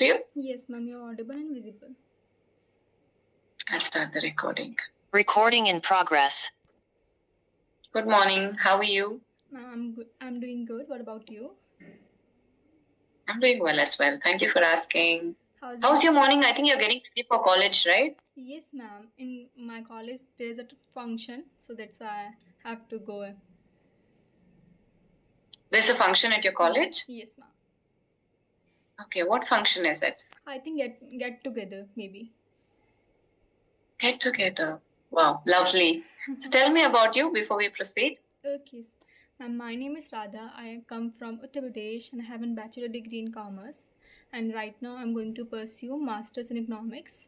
to you? Yes, ma'am, you're audible and visible. I'll start the recording. Recording in progress. Good morning. How are you? Ma'am, I'm good. I'm doing good. What about you? I'm doing well as well. Thank you for asking. How's How's your morning? I think you're getting ready for college, right? Yes, ma'am. In my college, there's a function, so that's why I have to go. There's a function at your college? Yes, ma'am. Okay, what function is it? I think get together, maybe. Get together. Wow, lovely. So tell me about you before we proceed. Okay. Ma'am, my name is Radha. I come from Uttar Pradesh and I have a bachelor degree in commerce. And right now I'm going to pursue masters in economics.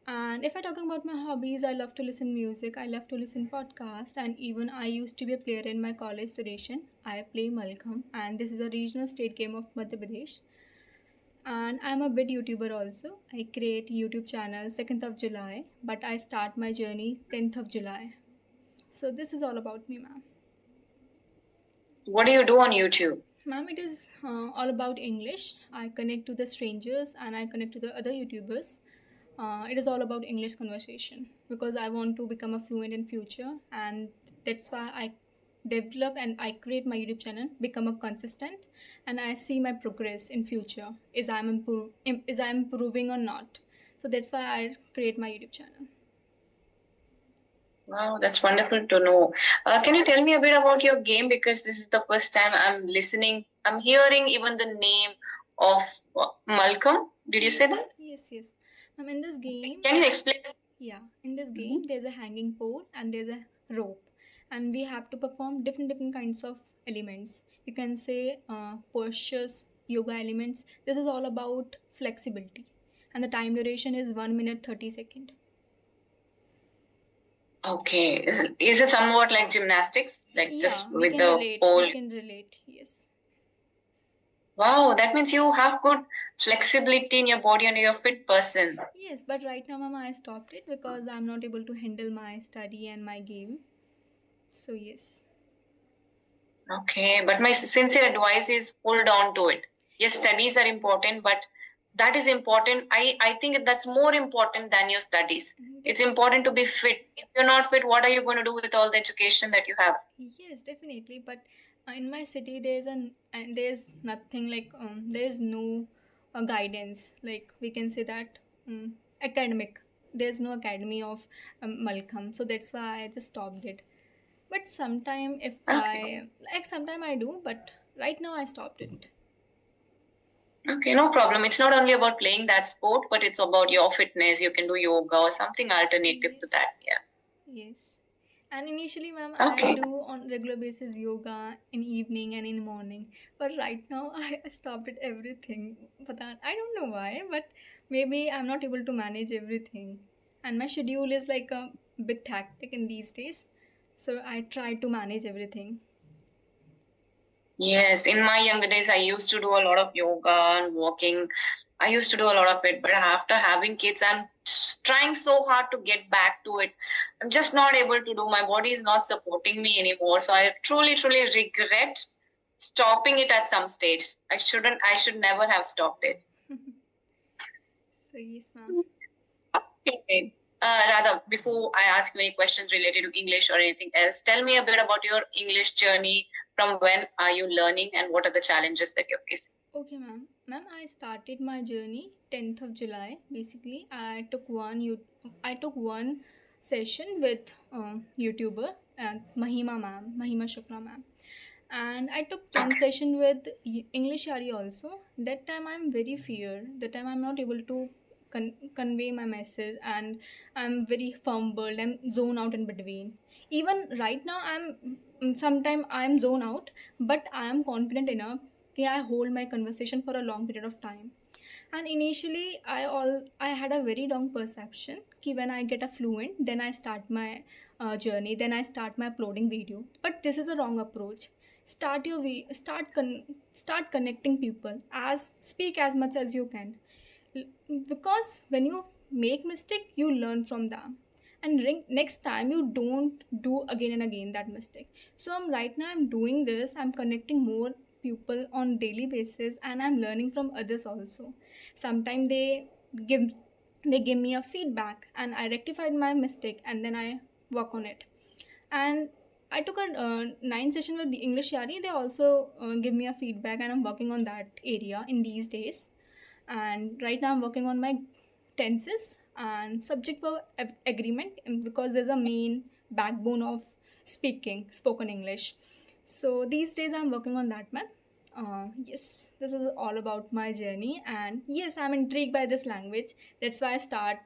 And if I'm talking about my hobbies, I love to listen music, I love to listen podcast, and even I used to be a player in my college duration. I play Malkham, and this is a regional state game of Madhya Pradesh. And I'm a bit YouTuber also. I create YouTube channel 2nd of July, but I start my journey 10th of July. So this is all about me, ma'am. What do you do on YouTube? Ma'am, it is all about English. I connect to the strangers and I connect to the other YouTubers. It is all about English conversation because I want to become a fluent in future, and that's why I develop and I create my YouTube channel, become a consistent, and I see my progress in future. Is I'm improving or not? So that's why I create my YouTube channel. Wow, that's wonderful to know. Can you tell me a bit about your game? Because this is the first time I'm listening. I'm hearing even the name of Malcolm. Did you say that? Yes. In this game, Can you explain? Yeah, in this game, there's a hanging pole and there's a rope, and we have to perform different kinds of elements. You can say postures, yoga elements. This is all about flexibility, and the time duration is 1 minute 30 seconds. Okay. Is it somewhat like gymnastics? Like just with the pole? We can relate. Yes. Wow, that means you have good flexibility in your body and you're a fit person. Yes, but right now, Mama, I stopped it because I'm not able to handle my study and my game. So yes. Okay, but my sincere advice is hold on to it. Yes, studies are important, but that is important. I think that's more important than your studies. It's important to be fit. If you're not fit, what are you going to do with all the education that you have? Yes, definitely. But in my city, there's nothing like there's no guidance. Like we can say that academic. There's no academy of Malcolm, so that's why I just stopped it. But sometime if Okay. sometime I do, but right now I stopped it. Okay, no problem. It's not only about playing that sport, but it's about your fitness. You can do yoga or something alternative to that. Yeah. Yes. And initially, ma'am, Okay. I do on regular basis yoga in evening and in morning. But right now, I stopped at everything. But I don't know why, but maybe I'm not able to manage everything. And my schedule is like a bit hectic in these days. So I try to manage everything. Yes, in my younger days, I used to do a lot of yoga and walking. I used to do a lot of it, but after having kids, I'm trying so hard to get back to it. I'm just not able to do. My body is not supporting me anymore. So I truly regret stopping it at some stage. I should never have stopped it. So yes, ma'am. Okay. Radha, before I ask you any questions related to English or anything else, tell me a bit about your English journey. From when are you learning and what are the challenges that you're facing? Okay, ma'am. Ma'am, I started my journey 10th of July. Basically, I took one session with YouTuber and Mahima Shukla ma'am, and I took one session with English Ari also. That time I'm very fear. That time I'm not able to convey my message, and I'm very fumbled. I'm zone out in between. Even right now, sometimes I'm zone out, but I am confident enough. I hold my conversation for a long period of time. And initially, I had a very wrong perception. Ki when I get a fluent, then I start my journey. Then I start my uploading video. But this is a wrong approach. Start connecting people. As speak as much as you can, because when you make mistake, you learn from them, and next time you don't do again and again that mistake. So right now I'm doing this. I'm connecting more people on daily basis, and I'm learning from others also. Sometimes give they give me a feedback, and I rectified my mistake, and then I work on it. And I took a 9 session with the English Yari. They also give me a feedback, and I'm working on that area in these days. And right now I'm working on my tenses and subject verb agreement, because there's a main backbone of spoken English. So these days I'm working on that, man. Yes, this is all about my journey, and yes, I'm intrigued by this language. That's why I start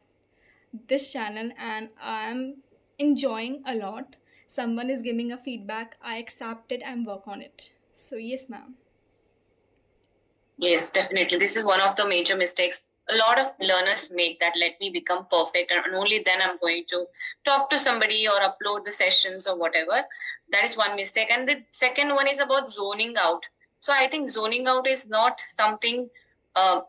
this channel, and I'm enjoying a lot. Someone is giving a feedback, I accept it and work on it. So yes, ma'am. Yes, definitely. This is one of the major mistakes a lot of learners make, that let me become perfect and only then I'm going to talk to somebody or upload the sessions or whatever. That is one mistake. And the second one is about zoning out. So I think zoning out is not something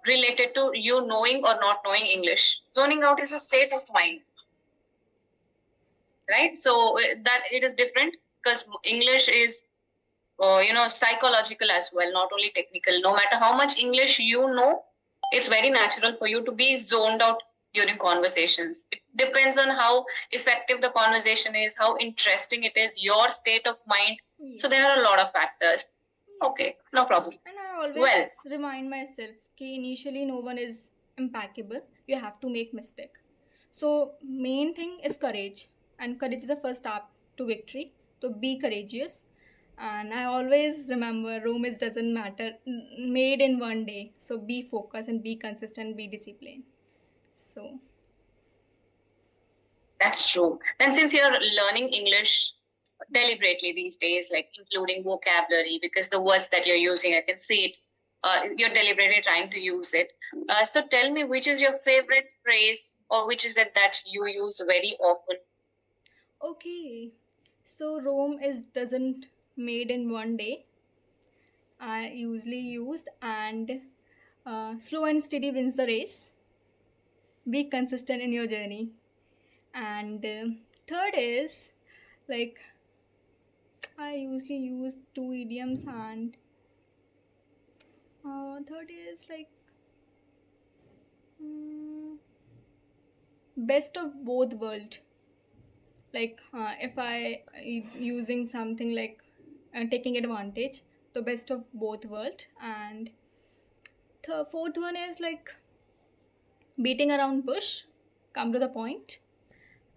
related to you knowing or not knowing English. Zoning out is a state of mind, right? So that it is different, because English is psychological as well, not only technical. No matter how much English you know, it's very natural for you to be zoned out during conversations. It depends on how effective the conversation is, how interesting it is, your state of mind. Yes. So there are a lot of factors. Yes. Okay, no problem. And I always Well, remind myself that initially no one is impeccable. You have to make mistake. So main thing is courage, and courage is the first step to victory. So be courageous. And I always remember Rome is doesn't matter made in one day. So be focused and be consistent, be disciplined. So that's true. And since you're learning English deliberately these days, like including vocabulary, because the words that you're using, I can see it. You're deliberately trying to use it. So tell me, which is your favorite phrase, or which is it that you use very often? okay. So Rome is doesn't made in one day. I usually used, and slow and steady wins the race. Be consistent in your journey. And third is like I usually use 2 idioms, and third is like best of both world. Like if I using something like taking advantage, the best of both world. And the fourth one is like beating around bush, come to the point.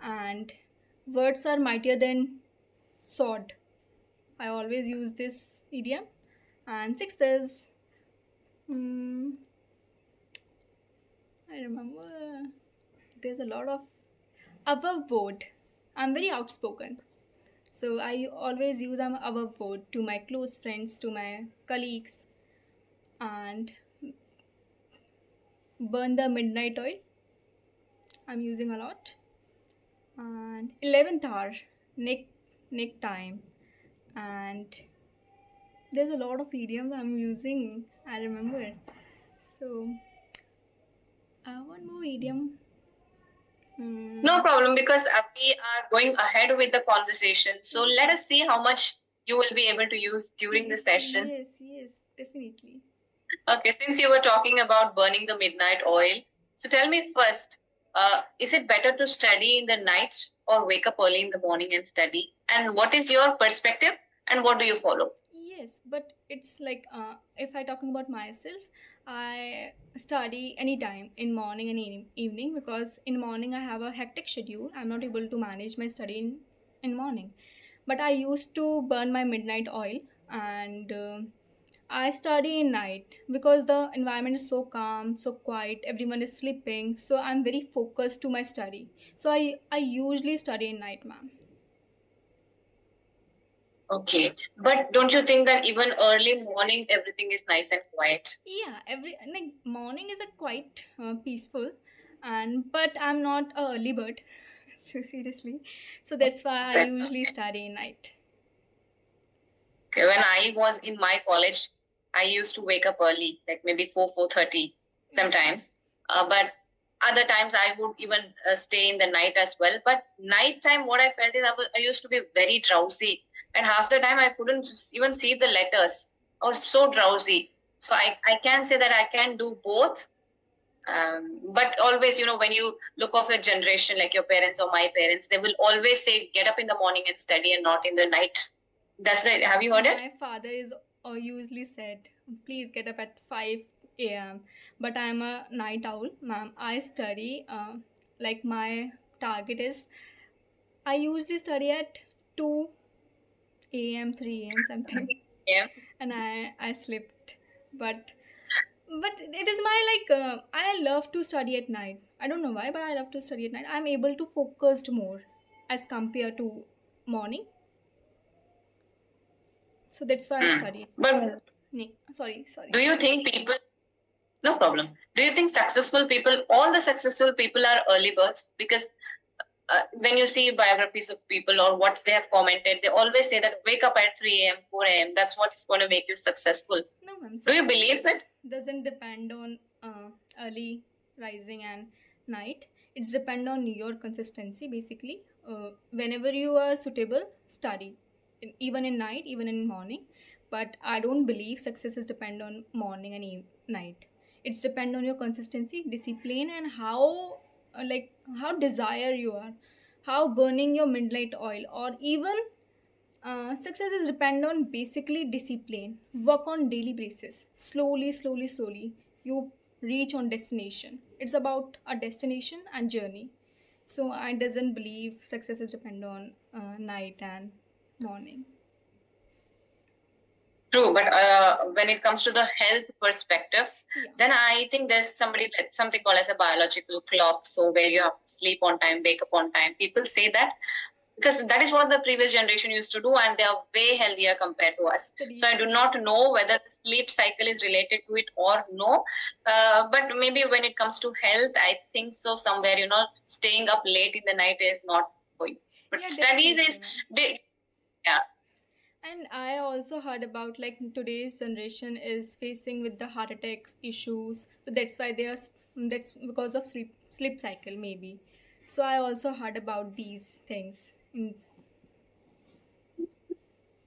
And words are mightier than sword. I always use this idiom. And sixth is I remember there's a lot of above board. I'm very outspoken, so I always use I'm above board to my close friends, to my colleagues. And burn the midnight oil, I'm using a lot. And 11th hour, nick time. And there's a lot of idioms I'm using, I remember. So one more idiom. No problem, because we are going ahead with the conversation. So let us see how much you will be able to use during the session. Yes, definitely. Okay, since you were talking about burning the midnight oil, so tell me first, is it better to study in the night or wake up early in the morning and study? And what is your perspective and what do you follow? Yes, but it's like if I talking about myself, I study anytime in morning and evening, because in morning I have a hectic schedule. I'm not able to manage my study in morning. But I used to burn my midnight oil, and I study in night because the environment is so calm, so quiet, everyone is sleeping. So I'm very focused to my study. So I usually study in night, ma'am. Okay, but don't you think that even early morning everything is nice and quiet? Yeah, every like morning is a quite peaceful, but I'm not a early bird. So seriously, so that's why I usually study in night. Okay, when I was in my college, I used to wake up early, like maybe 4:30 sometimes. But other times I would even stay in the night as well. But nighttime, what I felt is I used to be very drowsy, and half the time I couldn't even see the letters. I was so drowsy. So I can say that I can do both. But always, when you look of a generation like your parents or my parents, they will always say, get up in the morning and study and not in the night. That's it. Have you heard it? My father is usually said, please get up at 5 a.m. But I'm a night owl, ma'am. I study, like my target is, I usually study at 2 a.m., 3 a.m. sometimes, Yeah. and I slept. But it is my I love to study at night. I don't know why, but I love to study at night. I'm able to focus more as compared to morning. So that's why I study. But Sorry. do you think people, no problem. Do you think successful people, all the successful people are early birds? Because when you see biographies of people or what they have commented, they always say that wake up at 3 a.m., 4 a.m. That's what's going to make you successful. No, ma'am. Do you believe it? Doesn't depend on early rising and night. It's depend on your consistency basically. Whenever you are suitable, study. Even in night, even in morning. But I don't believe success is depend on morning and night. It's depend on your consistency, discipline, and how how desire you are, how burning your midnight oil, or even success is depend on basically discipline. Work on daily basis. Slowly, you reach on destination. It's about a destination and journey. So I doesn't believe success is depend on night and morning. True, but when it comes to the health perspective, then I think there's something called as a biological clock. So where you have to sleep on time, wake up on time. People say that because that is what the previous generation used to do, and they are way healthier compared to us. So I do not know whether the sleep cycle is related to it or no. But maybe when it comes to health, I think so. Somewhere, staying up late in the night is not for you. But studies is, yeah. And I also heard about today's generation is facing with the heart attacks issues. So that's why that's because of sleep cycle maybe. So I also heard about these things.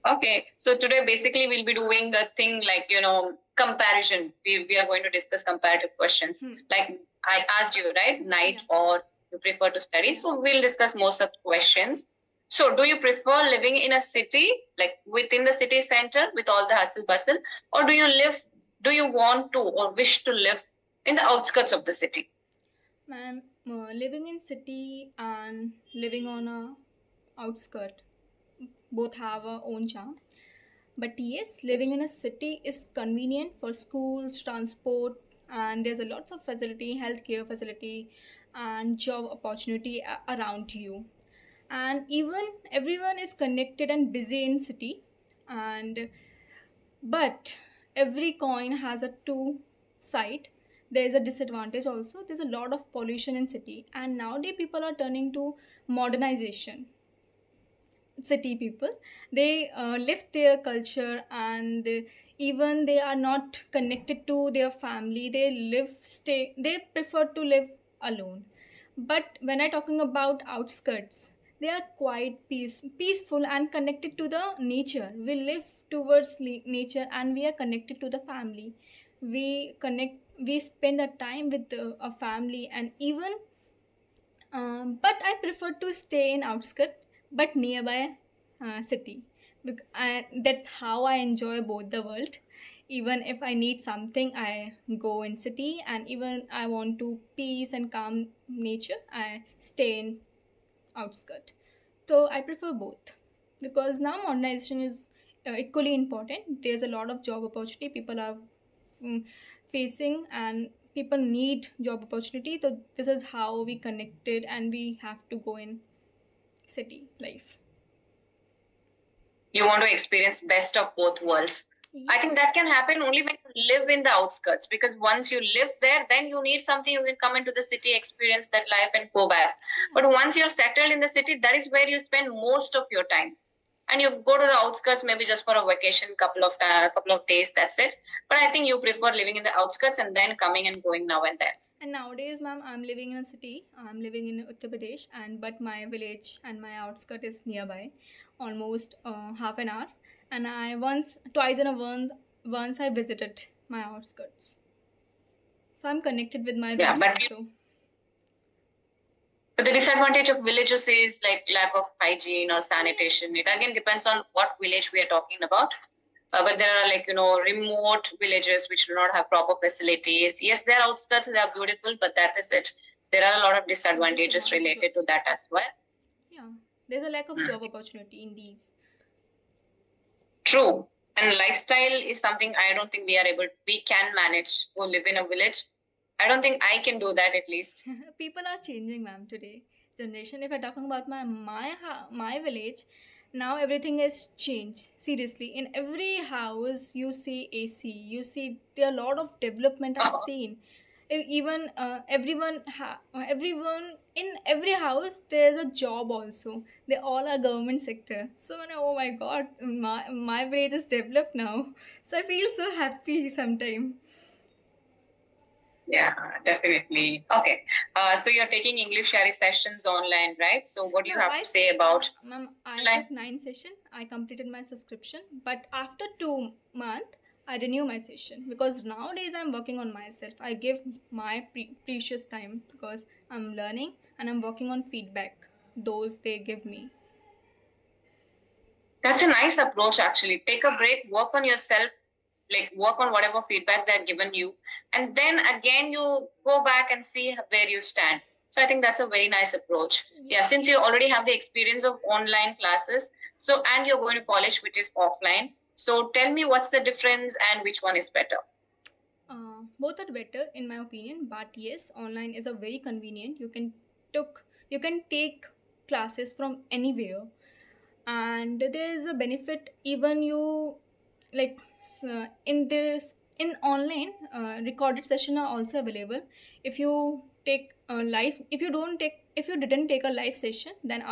Okay, so today basically we'll be doing the thing like, comparison. We are going to discuss comparative questions. Like I asked you, right? Night or you prefer to study. So we'll discuss most of the questions. So do you prefer living in a city, like within the city center with all the hustle bustle, or do you want to or wish to live in the outskirts of the city? Man, living in city and living on a outskirt both have a own charm. But yes, living in a city is convenient for schools, transport, and there's a lots of facility, healthcare facility, and job opportunity around you. And even everyone is connected and busy in city. And but every coin has a two side. There is a disadvantage also. There's a lot of pollution in city, and nowadays people are turning to modernization. City people, they left their culture, and even they are not connected to their family. They prefer to live alone. But when I talking about outskirts, they are quite peaceful and connected to the nature. We live towards nature, and we are connected to the family. We spend a time with a family, and even but I prefer to stay in outskirt but nearby city. That's how I enjoy both the world. Even if I need something, I go in city, and even I want to peace and calm nature, I stay in outskirt. So I prefer both because now modernization is equally important. There's a lot of job opportunity people are mm, facing, and people need job opportunity. So this is how we connected, and we have to go in city life. You want to experience best of both worlds. I think that can happen only when you live in the outskirts, because once you live there, then you need something, you can come into the city, experience that life and go back. But once you're settled in the city, that is where you spend most of your time. And you go to the outskirts maybe just for a vacation, couple of days, that's it. But I think you prefer living in the outskirts and then coming and going now and then. And nowadays, ma'am, I'm living in a city. I'm living in Uttar Pradesh, but my village and my outskirt is nearby, almost half an hour. And twice in a month, once I visited my outskirts. So I'm connected with my Yeah, roots but also. the disadvantage of villages is like lack of hygiene or sanitation. It again depends on what village we are talking about. But there are like, remote villages which do not have proper facilities. Yes, their outskirts, they are beautiful, but that is it. There are a lot of disadvantages related to Disadvantages. that as well. Yeah, there's a lack of Hmm. job opportunity in these. True. And lifestyle is something I don't think we can manage who live in a village. I don't think I can do that at least. People are changing, ma'am, today. Generation, if I'm talking about my village, now everything has changed. Seriously, in every house you see AC. You see there are a lot of development I've seen. Even everyone in every house there's a job also. They all are government sector. So oh my god, my village is developed now. So I feel so happy sometimes. Yeah, definitely. Okay. So you're taking English Shari sessions online, right? So what do you No, have to say about ma'am, I online? took 9 session. I completed my subscription, but after 2 months, I renew my session because nowadays I'm working on myself. I give my precious time because I'm learning and I'm working on feedback. Those they give me. That's a nice approach, actually. Take a break, work on yourself, like work on whatever feedback they're given you, and then again you go back and see where you stand. So I think that's a very nice approach. Yeah, since you already have the experience of online classes, so and you're going to college, which is offline. So tell me what's the difference and which one is better. Both are better in my opinion, but yes, online is a very convenient. You can take classes from anywhere, and there is a benefit even you like in this in online recorded session are also available. If you take a live if you didn't take a live session, then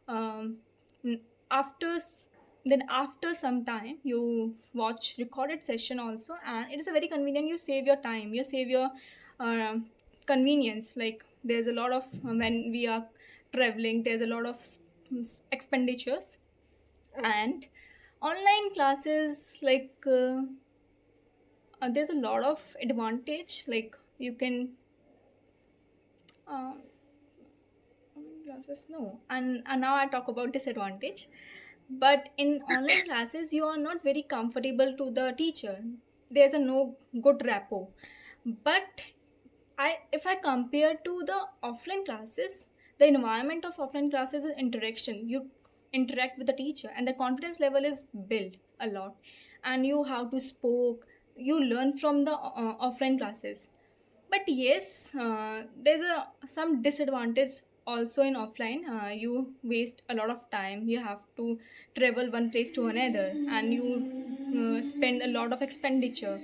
um, n- after s- after some time you watch recorded session also, and it is a very convenient. You save your time, you save your convenience. Like there's a lot of when we are traveling, there's a lot of expenditures. And online classes, like there's a lot of advantage. Like you can uh, online classes, no. And now I talk about disadvantage. But in online classes you are not very comfortable to the teacher. There's a no good rapport. But if I compare to the offline classes, the environment of offline classes is interaction. You interact with the teacher and the confidence level is built a lot, and you how to spoke, you learn from the offline classes. But yes, there's some disadvantage also in offline. You waste a lot of time. You have to travel one place to another, and you spend a lot of expenditure.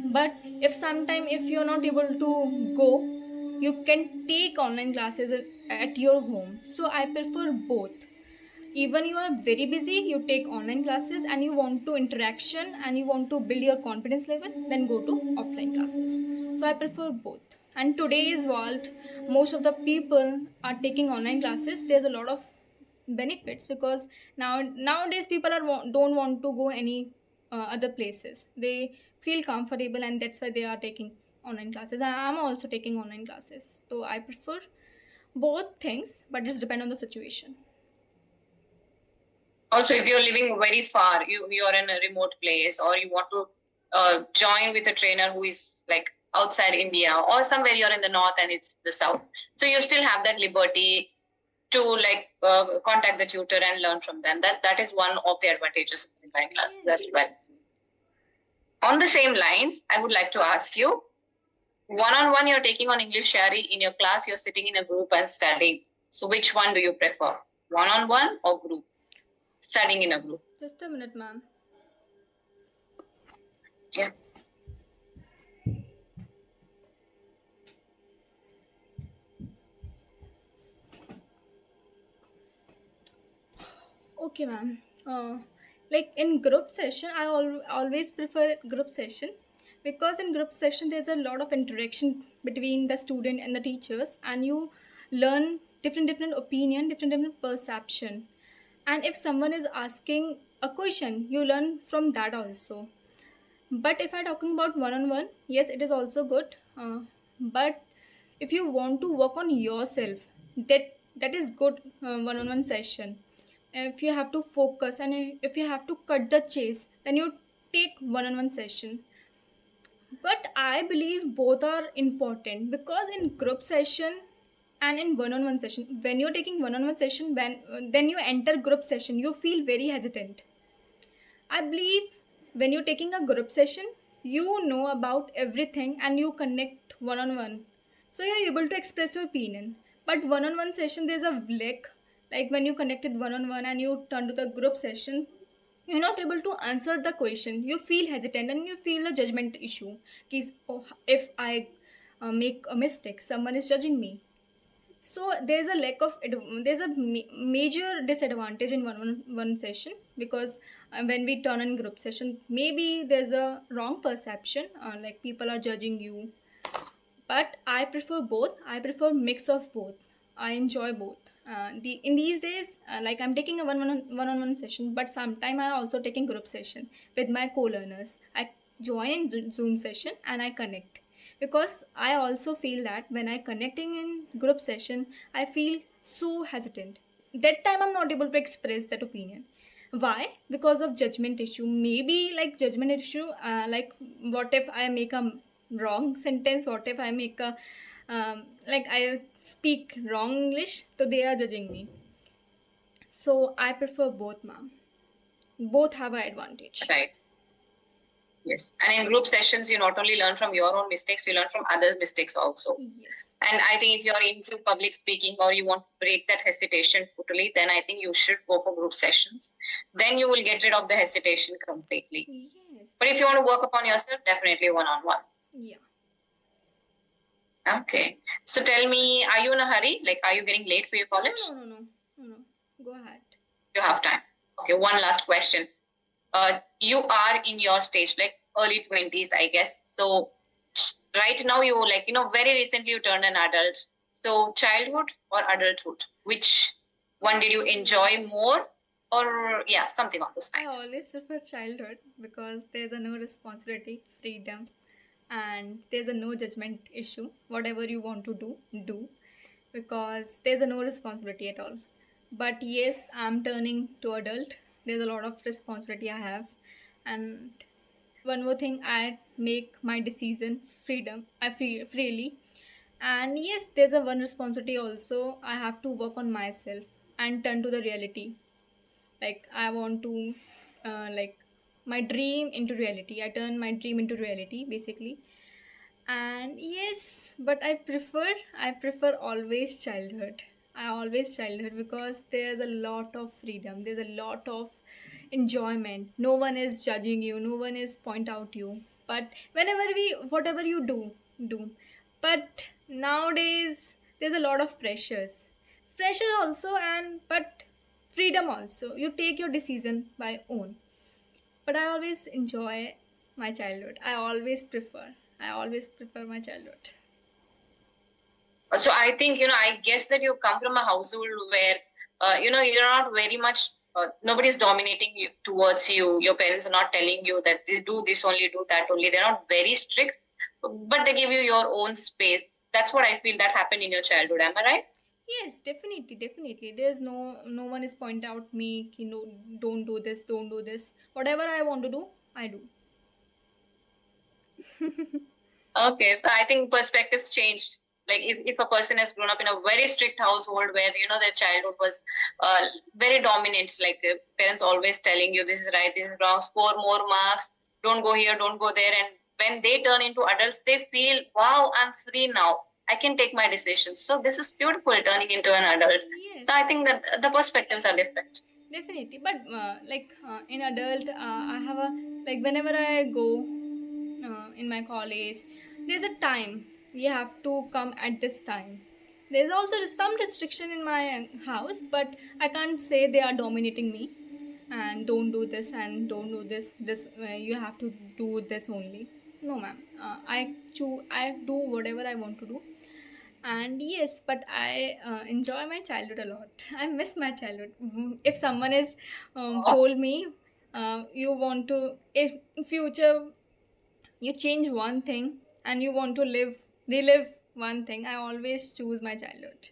But if you're not able to go, you can take online classes at your home. So I prefer both. Even you are very busy, you take online classes and you want to interaction and you want to build your confidence level, then go to offline classes. So I prefer both. And today's world, most of the people are taking online classes. There's a lot of benefits because nowadays people don't want to go any other places. They feel comfortable, and that's why they are taking online classes. And I'm also taking online classes, so I prefer both things, but it's depend on the situation. Also, if you're living very far, you're in a remote place, or you want to join with a trainer who is like outside India, or somewhere you're in the north and it's the south, so you still have that liberty to like contact the tutor and learn from them. That is one of the advantages of online classes as well. On the same lines, I would like to ask you, one-on-one you're taking on English Shari, in your class you're sitting in a group and studying. So which one do you prefer, one-on-one or group, studying in a group? Just a minute, ma'am. Yeah. Okay, ma'am. Like in group session, I always prefer group session because in group session there's a lot of interaction between the student and the teachers, and you learn different opinion, different perception. And if someone is asking a question, you learn from that also. But if I'm talking about one-on-one, yes, it is also good. But if you want to work on yourself, that is good one-on-one session. If you have to focus and if you have to cut the chase, then you take one-on-one session. But I believe both are important, because in group session and in one-on-one session, when you're taking one-on-one session, when then you enter group session, you feel very hesitant. I believe when you're taking a group session, you know about everything and you connect one on one. So you're able to express your opinion. But one on one session, there's a lack. Like when you connected one on one and you turn to the group session, you're not able to answer the question. You feel hesitant and you feel a judgment issue. Because oh, if I make a mistake, someone is judging me. So there's a lack of there's a major disadvantage in one session, because when we turn in group session, maybe there's a wrong perception, like people are judging you. But I prefer both. I prefer mix of both. I enjoy both. In these days, like I'm taking a one-on-one session, but sometime I also taking group session with my co-learners. I join in Zoom session and I connect, because I also feel that when I connecting in group session, I feel so hesitant. That time I'm not able to express that opinion. Why? Because of judgment issue. Maybe like judgment issue, like what if I make a wrong sentence, what if I make a like I speak wrong English, so they are judging me. So I prefer both, ma'am. Both have an advantage. Right. Yes. And in group sessions, you not only learn from your own mistakes, you learn from others' mistakes also. Yes. And I think if you're into public speaking or you want to break that hesitation totally, then I think you should go for group sessions. Then you will get rid of the hesitation completely. Yes. But if you want to work upon yourself, definitely one-on-one. Yeah. Okay. So tell me, are you in a hurry? Like, are you getting late for your college? No. Go ahead. You have time. Okay, one last question. You are in your stage, like early 20s, I guess. So right now you like, very recently you turned an adult. So childhood or adulthood? Which one did you enjoy more? Or yeah, something on those I lines. always prefer childhood, because there's a no responsibility, freedom, and there's a no judgment issue. Whatever you want to do, because there's a no responsibility at all. But yes, I'm turning to adult. There's a lot of responsibility I have, and one more thing, I make my decision freedom. I feel freely, and yes, there's a one responsibility also. I have to work on myself and turn to the reality. Like I want to like my dream into reality. I turn my dream into reality basically. And yes, but I prefer always childhood. I always childhood, because there's a lot of freedom, there's a lot of enjoyment. No one is judging you, no one is point out you. But whatever you do. But nowadays there's a lot of pressure also, and but freedom also. You take your decision by own. But I always enjoy my childhood. I always prefer my childhood. So I think, I guess that you come from a household where, you're not very much, nobody's dominating you towards you. Your parents are not telling you that they do this only, do that only. They're not very strict, but they give you your own space. That's what I feel that happened in your childhood. Am I right? Yes, definitely. There's no one is point out me, don't do this, don't do this. Whatever I want to do, I do. Okay, so I think perspectives changed. Like if a person has grown up in a very strict household where their childhood was very dominant, like the parents always telling you this is right, this is wrong, score more marks, don't go here, don't go there, and when they turn into adults, they feel, wow, I'm free now. I can take my decisions. So this is beautiful turning into an adult. Yes, So I think that the perspectives are different. definitely. But in adult, I have a like whenever I go in my college, there's a time you have to come at this time. There's also some restriction in my house, but I can't say they are dominating me and don't do this and don't do this you have to do this only. No, ma'am. I do whatever I want to do. And yes, but I enjoy my childhood a lot. I miss my childhood. If someone is told me you want to, if in future you change one thing and you want to relive one thing, I always choose my childhood.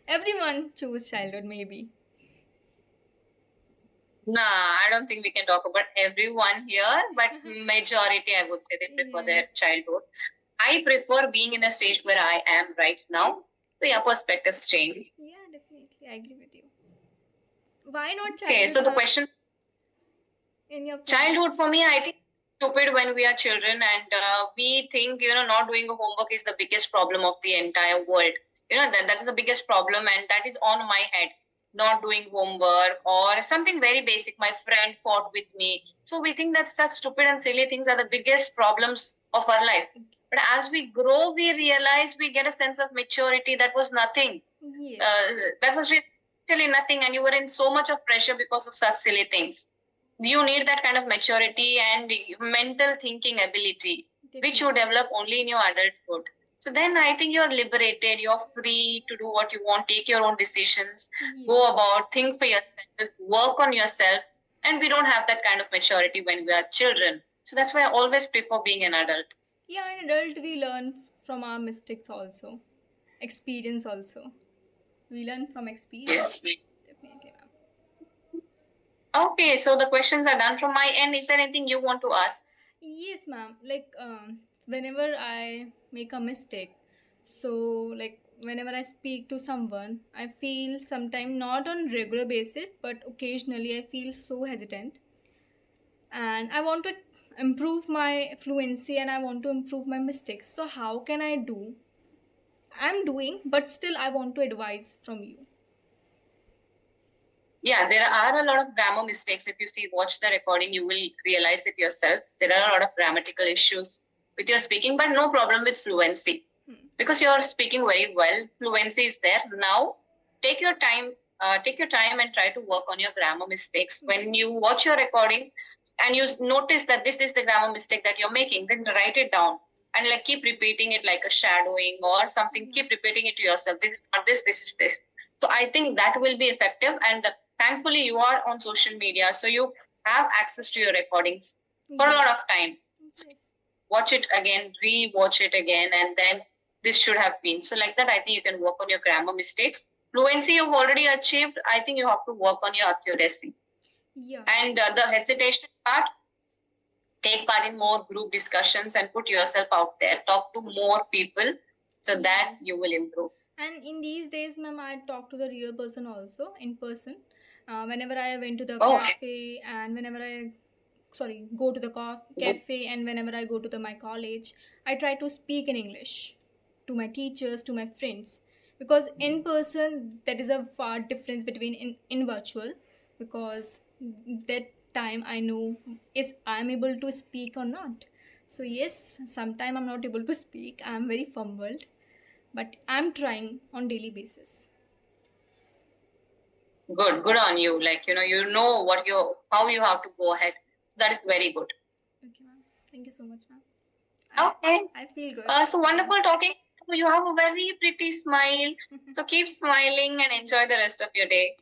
Everyone choose childhood, maybe. Nah, I don't think we can talk about everyone here, but majority, I would say, they prefer Yeah. their childhood. I prefer being in the stage where I am right now. So yeah, perspectives change. Yeah, definitely. I agree with you. Why not Okay, childhood, so the ma'am, question, in your opinion? childhood for me, I think stupid when we are children and we think, not doing a homework is the biggest problem of the entire world. That is the biggest problem and that is on my head. Not doing homework or something very basic. My friend fought with me. So we think that such stupid and silly things are the biggest problems of our life. But as we grow, we realize we get a sense of maturity that was nothing. Yes. That was really nothing, and you were in so much of pressure because of such silly things. You need that kind of maturity and mental thinking ability, which you Definitely. develop only in your adulthood. So then I think you're liberated, you're free to do what you want, take your own decisions, go Yes. about, think for yourself, work on yourself. And we don't have that kind of maturity when we are children. So that's why I always prefer being an adult. Yeah, in adult we learn from our mistakes also. Experience also. We learn from experience. Yes. Definitely, ma'am. Okay, so the questions are done from my end. Is there anything you want to ask? Yes, ma'am. Like, whenever I make a mistake, so like whenever I speak to someone, I feel sometimes not on regular basis, but occasionally I feel so hesitant, and I want to improve my fluency and I want to improve my mistakes. So how can I do? I'm doing, but still I want to advise from you. Yeah, there are a lot of grammar mistakes. If you watch the recording, you will realize it yourself. There are a lot of grammatical issues with your speaking, but no problem with fluency because you're speaking very well. Fluency is there. Now, take your time. Take your time and try to work on your grammar mistakes. When you watch your recording and you notice that this is the grammar mistake that you're making, then write it down and like keep repeating it like a shadowing or something. Keep repeating it to yourself. This is not this. This is this. So I think that will be effective. And thankfully, you are on social media, so you have access to your recordings for a lot of time. So Yes. watch it again, re-watch it again, and then this should have been. So like that, I think you can work on your grammar mistakes. Fluency you've already achieved. I think you have to work on your accuracy. Yeah. And the hesitation part, take part in more group discussions and put yourself out there. Talk to more people so that Yes. you will improve. And in these days, ma'am, I talk to the real person also in person. Whenever I went to the Oh, cafe and whenever I, sorry, go to the cafe and whenever I go to my college, I try to speak in English to my teachers, to my friends. Because in person, there is a far difference between in virtual. Because that time I know is I'm able to speak or not. So yes, sometime I'm not able to speak. I'm very fumbled, but I'm trying on daily basis. good on you. Like you know what you how you have to go ahead. That is very good. Okay, ma'am. Thank you so much, ma'am. Okay. I feel good. So wonderful talking to you. You have a very pretty smile. So keep smiling and enjoy the rest of your day.